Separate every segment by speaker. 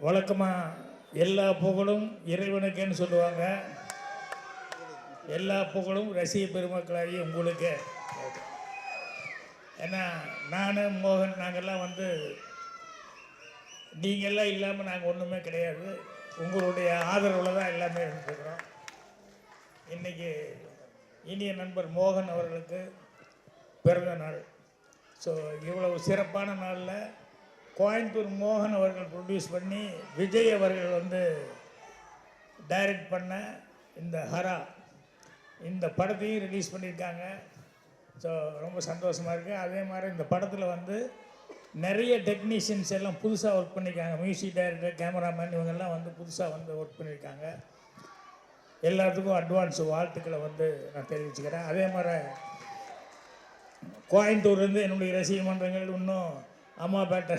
Speaker 1: வழக்கமாக எல்லா புகழும் இறைவனுக்குன்னு சொல்லுவாங்க. எல்லா புகழும் ரசிக பெருமக்களாகி உங்களுக்கு. ஏன்னா நான் மோகன் நாங்கள்லாம் வந்து நீங்கள்லாம் இல்லாமல் நாங்கள் ஒன்றுமே கிடையாது. உங்களுடைய ஆதரவில் தான் எல்லாமே இருந்துக்கிறோம். இன்றைக்கி இனிய நண்பர் மோகன் அவர்களுக்கு பிறந்த நாள். ஸோ இவ்வளவு சிறப்பான நாளில் கோயம்புத்தூர் மோகன் அவர்கள் ப்ரொடியூஸ் பண்ணி விஜய் அவர்கள் வந்து டைரக்ட் பண்ண இந்த ஹரா இந்த படத்தையும் ரிலீஸ் பண்ணியிருக்காங்க. ஸோ ரொம்ப சந்தோஷமாக இருக்குது. அதே மாதிரி இந்த படத்தில் வந்து நிறைய டெக்னீஷியன்ஸ் எல்லாம் புதுசாக ஒர்க் பண்ணியிருக்காங்க. மியூசிக் டைரக்டர், கேமராமேன் இவங்கெல்லாம் வந்து புதுசாக வந்து ஒர்க் பண்ணியிருக்காங்க. எல்லாத்துக்கும் அட்வான்ஸ் வாழ்த்துக்களை வந்து நான் தெரிவிச்சுக்கிறேன். அதே மாதிரி கோயம்புத்தூர்லேருந்து என்னுடைய ரசிக மன்றங்கள் இன்னும் அம்மாபேட்டை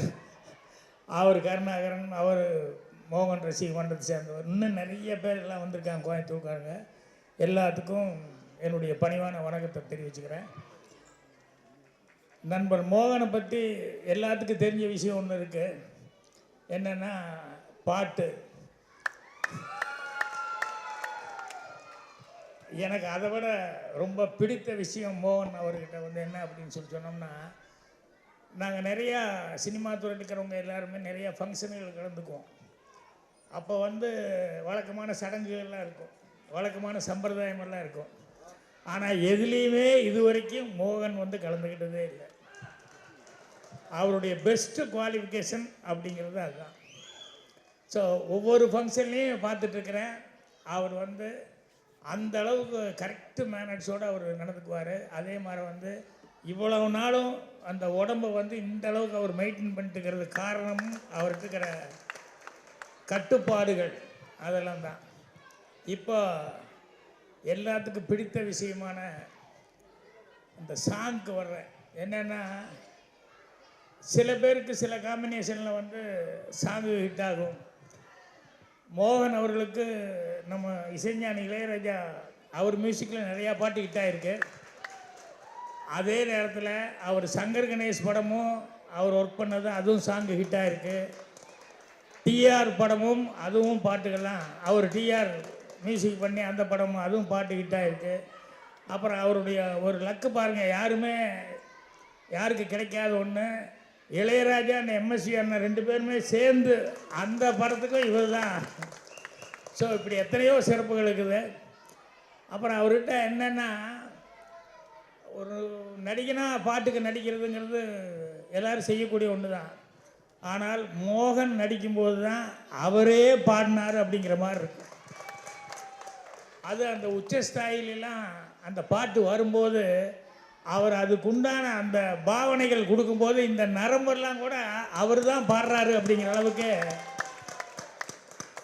Speaker 1: அவர் கருணாகரன், அவர் மோகன் ரசிக மன்றத்தை சேர்ந்தவர், இன்னும் நிறைய பேர் எல்லாம் வந்திருக்காங்க கோயம்புத்தூர்காரங்க. எல்லாத்துக்கும் என்னுடைய பணிவான வணக்கத்தை தெரிவிச்சுக்கிறேன். நண்பர் மோகனை பற்றி எல்லாத்துக்கும் தெரிஞ்ச விஷயம் ஒன்று இருக்குது. என்னென்னா பாட்டு. எனக்கு அதை விட ரொம்ப பிடித்த விஷயம் மோகன் அவர்கிட்ட வந்து என்ன அப்படின்னு சொன்னோம்னா, நாங்கள் நிறையா சினிமா துறையில் இருக்கிறவங்க எல்லாருமே நிறையா ஃபங்க்ஷன்கள் கலந்துக்குவோம். அப்போ வந்து வழக்கமான சடங்குகள்லாம் இருக்கும், வழக்கமான சம்பிரதாயமெல்லாம் இருக்கும். ஆனால் எதுலேயுமே இது வரைக்கும் மோகன் வந்து கலந்துக்கிட்டதே இல்லை. அவருடைய பெஸ்ட்டு குவாலிஃபிகேஷன் அப்படிங்கிறது அதுதான். ஸோ ஒவ்வொரு ஃபங்க்ஷன்லேயும் பார்த்துட்ருக்கிறேன், அவர் வந்து அந்த அளவுக்கு கரெக்டு மேனர்ஸோடு அவர் நடந்துக்குவார். அதே மாதிரி வந்து இவ்வளவு நாளும் அந்த உடம்பை வந்து இந்த அளவுக்கு அவர் மெயின்டைன் பண்ணிட்டுக்கிறது காரணமும் அவருக்கு இருக்கிற கட்டுப்பாடுகள் அதெல்லாம் தான். இப்போ எல்லாத்துக்கும் பிடித்த விஷயமான இந்த சாங்க்கு வர்றேன். என்னென்னா சில பேருக்கு சில காம்பினேஷனில் வந்து சாங்கு ஹிட் ஆகும். மோகன் அவர்களுக்கு நம்ம இசைஞானி இளையராஜா அவர் மியூசிக்கில் நிறையா பாட்டு ஹிட் ஆகிருக்கு. அதே நேரத்தில் அவர் சங்கர் கணேஷ் படமும் அவர் ஒர்க் பண்ணது அதுவும் சாங்கு ஹிட் ஆகிருக்கு. டிஆர் படமும் அதுவும் பாட்டுகள்லாம் அவர் டிஆர் மியூசிக் பண்ணி அந்த படமும் அதுவும் பாட்டு ஹிட் ஆகிருக்கு. அப்புறம் அவருடைய ஒரு லக்கு பாருங்கள், யாருக்கு கிடைக்காத ஒன்று, இளையராஜா அந்த எம்எஸ்வி அண்ணன் 2 பேருமே சேர்ந்து அந்த படத்துக்கும் இவர் தான். ஸோ இப்படி எத்தனையோ சிறப்புகள் இருக்குது. அப்புறம் அவர்கிட்ட என்னென்னா, ஒரு நடிகனாக பாட்டுக்கு நடிக்கிறதுங்கிறது எல்லோரும் செய்யக்கூடிய ஒன்று தான். ஆனால் மோகன் நடிக்கும்போது தான் அவரே பாடினார் அப்படிங்கிற மாதிரி இருக்கு. அது அந்த உச்சஸ்தாயிலெலாம் அந்த பாட்டு வரும்போது அவர் அதுக்குண்டான அந்த பாவனைகள் கொடுக்கும்போது இந்த நரம்பெல்லாம் கூட அவர் தான் பாடுறாரு அப்படிங்கிற அளவுக்கு.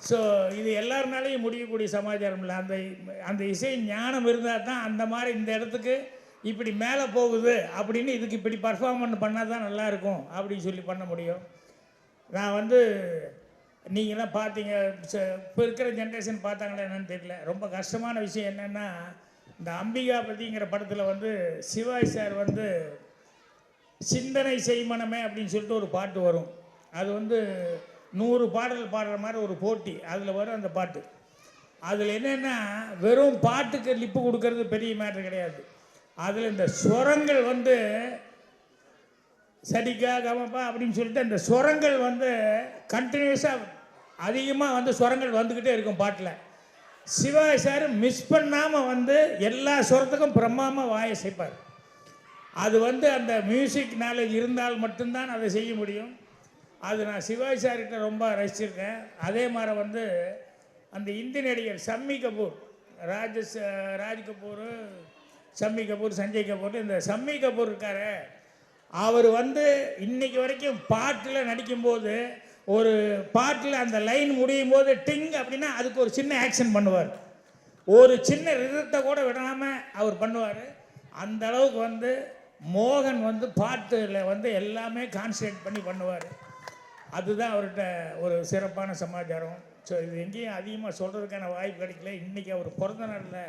Speaker 1: ஸோ இது எல்லாருனாலையும் முடியக்கூடிய சமாச்சாரம் இல்லை. அந்த இசை ஞானம் இருந்தால் தான் அந்த மாதிரி இந்த இடத்துக்கு இப்படி மேலே போகுது அப்படின்னு இதுக்கு இப்படி பர்ஃபார்மன்ஸ் பண்ணால் தான் நல்லாயிருக்கும் அப்படின்னு சொல்லி பண்ண முடியும். நான் வந்து நீங்களாம் பார்த்தீங்க, இப்போ இருக்கிற ஜென்ரேஷன் பார்த்தாங்களா என்னன்னு தெரியல. ரொம்ப கஷ்டமான விஷயம் என்னென்னா, இந்த அம்பிகாபதிங்கிற படத்தில் வந்து சிவாஜி சார் வந்து சிந்தனை செய்மனமே அப்படின்னு சொல்லிட்டு ஒரு பாட்டு வரும். அது வந்து 100 பாடல் பாடுற மாதிரி ஒரு போட்டி, அதில் வரும் அந்த பாட்டு. அதில் என்னென்னா வெறும் பாட்டுக்கு லிப்பு கொடுக்கறது பெரிய மேட்ரு கிடையாது. அதில் இந்த ஸ்வரங்கள் வந்து சரிக்கா கமப்பா அப்படின்னு சொல்லிட்டு அந்த ஸ்வரங்கள் வந்து கண்டினியூஸாக அதிகமாக வந்து ஸ்வரங்கள் வந்துக்கிட்டே இருக்கும் பாட்டில். சிவாஜி சார் மிஸ் பண்ணாமல் வந்து எல்லா ஸ்வரத்துக்கும் பிரம்மாமல் வாயை செய்ப்பார். அது வந்து அந்த மியூசிக் நாலேஜ் இருந்தால் மட்டும்தான் அதை செய்ய முடியும். அது நான் சிவாஜி சார்கிட்ட ரொம்ப ரசிச்சிருக்கேன். அதே மாதிரி வந்து அந்த இந்தி நடிகர் ஷம்மி கபூர், ராஜ் கபூர், ஷம்மி கபூர், சஞ்சய் கபூர், இந்த ஷம்மி கபூர் இருக்கார், அவர் வந்து இன்னைக்கு வரைக்கும் பாட்டில் நடிக்கும்போது ஒரு பாட்டில் அந்த லைன் முடியும் போது டிங் அப்படின்னா அதுக்கு ஒரு சின்ன ஆக்ஷன் பண்ணுவார். ஒரு சின்ன ரிதத்தை கூட விடாமல் அவர் பண்ணுவார். அந்த அளவுக்கு வந்து மோகன் வந்து பாட்டில் வந்து எல்லாமே கான்சன்ட்ரேட் பண்ணி பண்ணுவார். அதுதான் அவர்கிட்ட ஒரு சிறப்பான சமாச்சாரம். ஸோ இது எங்கேயும் அதிகமாக சொல்கிறதுக்கான வாய்ப்பு கிடைக்கல. இன்றைக்கி அவர் பிறந்த நாளில்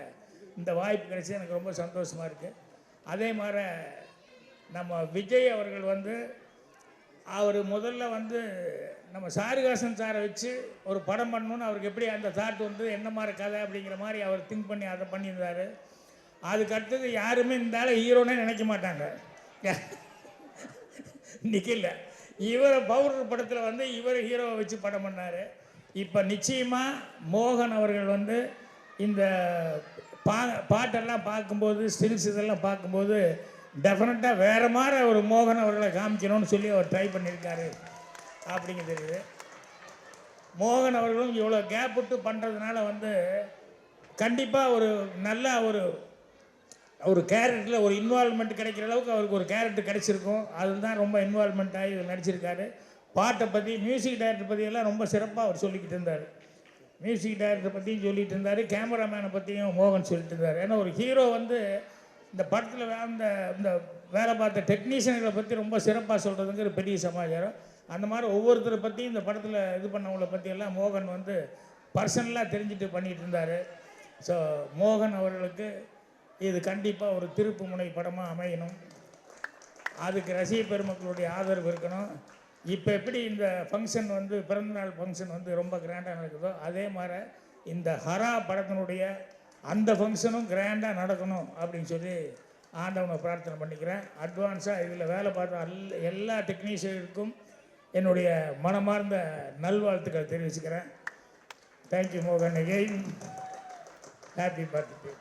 Speaker 1: இந்த வாய்ப்பு கிடைச்சி எனக்கு ரொம்ப சந்தோஷமாக இருக்குது. அதே மாதிரி நம்ம விஜய் அவர்கள் வந்து அவர் முதல்ல வந்து நம்ம சாருகாசன் சாரை வச்சு ஒரு படம் பண்ணணுன்னு அவருக்கு எப்படி அந்த தாட் வந்து என்ன மாதிரி கதை அப்படிங்கிற மாதிரி அவர் திங்க் பண்ணி அதை பண்ணியிருந்தார். அதுக்கு அடுத்தது யாருமே இந்த ஆளை ஹீரோனே நினைக்க மாட்டாங்க. இன்றைக்கி இல்லை, இவரை பவுடர் படத்தில் வந்து இவர் ஹீரோவை வச்சு படம் பண்ணார். இப்போ நிச்சயமாக மோகன் அவர்கள் வந்து இந்த பாட்டெல்லாம் பார்க்கும்போது ஸ்டில்ஸ் இதெல்லாம் பார்க்கும்போது டெஃபினட்டாக வேறு மாதிரி ஒரு மோகன் அவர்களை காமிக்கணும்னு சொல்லி அவர் ட்ரை பண்ணியிருக்காரு அப்படிங்க தெரியுது. மோகன் அவர்களும் இவ்வளோ கேப் விட்டு பண்ணுறதுனால வந்து கண்டிப்பாக ஒரு நல்ல ஒரு கேரக்டரில் ஒரு இன்வால்மெண்ட் கிடைக்கிற அளவுக்கு அவருக்கு ஒரு கேரக்டர் கிடச்சிருக்கும். அதுதான் ரொம்ப இன்வால்மெண்ட் ஆகி இவர் நடிச்சிருக்காரு. பாட்டை பற்றி மியூசிக் டைரக்டர் பற்றியெல்லாம் ரொம்ப சிறப்பாக அவர் சொல்லிக்கிட்டு இருந்தார். மியூசிக் டைரக்டர் பற்றியும் சொல்லிகிட்டு இருந்தார், கேமராமேனை பற்றியும் மோகன் சொல்லிட்டு இருந்தார். ஏன்னா ஒரு ஹீரோ வந்து இந்த படத்தில் இந்த வேலை பார்த்த டெக்னீஷியன்களை பற்றி ரொம்ப சிறப்பாக சொல்கிறதுங்கிற பெரிய சமாச்சாரம். அந்த மாதிரி ஒவ்வொருத்தரை பற்றியும் இந்த படத்தில் இது பண்ணவங்களை பற்றியெல்லாம் மோகன் வந்து பர்சனலாக தெரிஞ்சுட்டு பண்ணிகிட்டு இருந்தார். ஸோ மோகன் அவர்களுக்கு இது கண்டிப்பாக ஒரு திருப்பு முனை படமாக அமையணும். அதுக்கு ரசிக பெருமக்களுடைய ஆதரவு இருக்கணும். இப்போ எப்படி இந்த ஃபங்க்ஷன் வந்து பிறந்தநாள் ஃபங்க்ஷன் வந்து ரொம்ப கிராண்டாக நடக்குதோ அதே மாதிரி இந்த ஹரா படத்தினுடைய அந்த ஃபங்க்ஷனும் கிராண்டாக நடக்கணும் அப்படின்னு சொல்லி ஆண்டவனை பிரார்த்தனை பண்ணிக்கிறேன். அட்வான்ஸாக இதில் வேலை பார்த்த எல்லா டெக்னீஷியனுக்கும் என்னுடைய மனமார்ந்த நல்வாழ்த்துக்கள் தெரிவிச்சுக்கிறேன். தேங்க்யூ மோகன், அகெயின் ஹாப்பி பர்த்டே.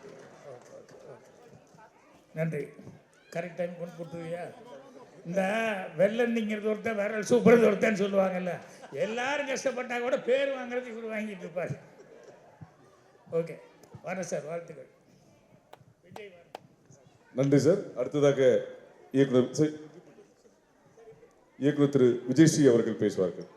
Speaker 1: நன்றி. கரெக்ட் டைம் கொண்டு கொடுத்துருவியா? இந்த வெள்ளந்திங்கிறது ஒருத்தன் வேற சூப்பர் ஒருத்தன்னு சொல்லுவாங்கல்ல, எல்லாரும் கஷ்டப்பட்டா கூட பேர் வாங்குறது இவர் வாங்கிட்டு இருப்பார். ஓகே, வரேன் சார், வாழ்த்துக்கள். விஜய்
Speaker 2: நன்றி சார். அடுத்ததாக இயக்குனர் திரு விஜயஸ்ரீ அவர்கள் பேசுவார்கள்.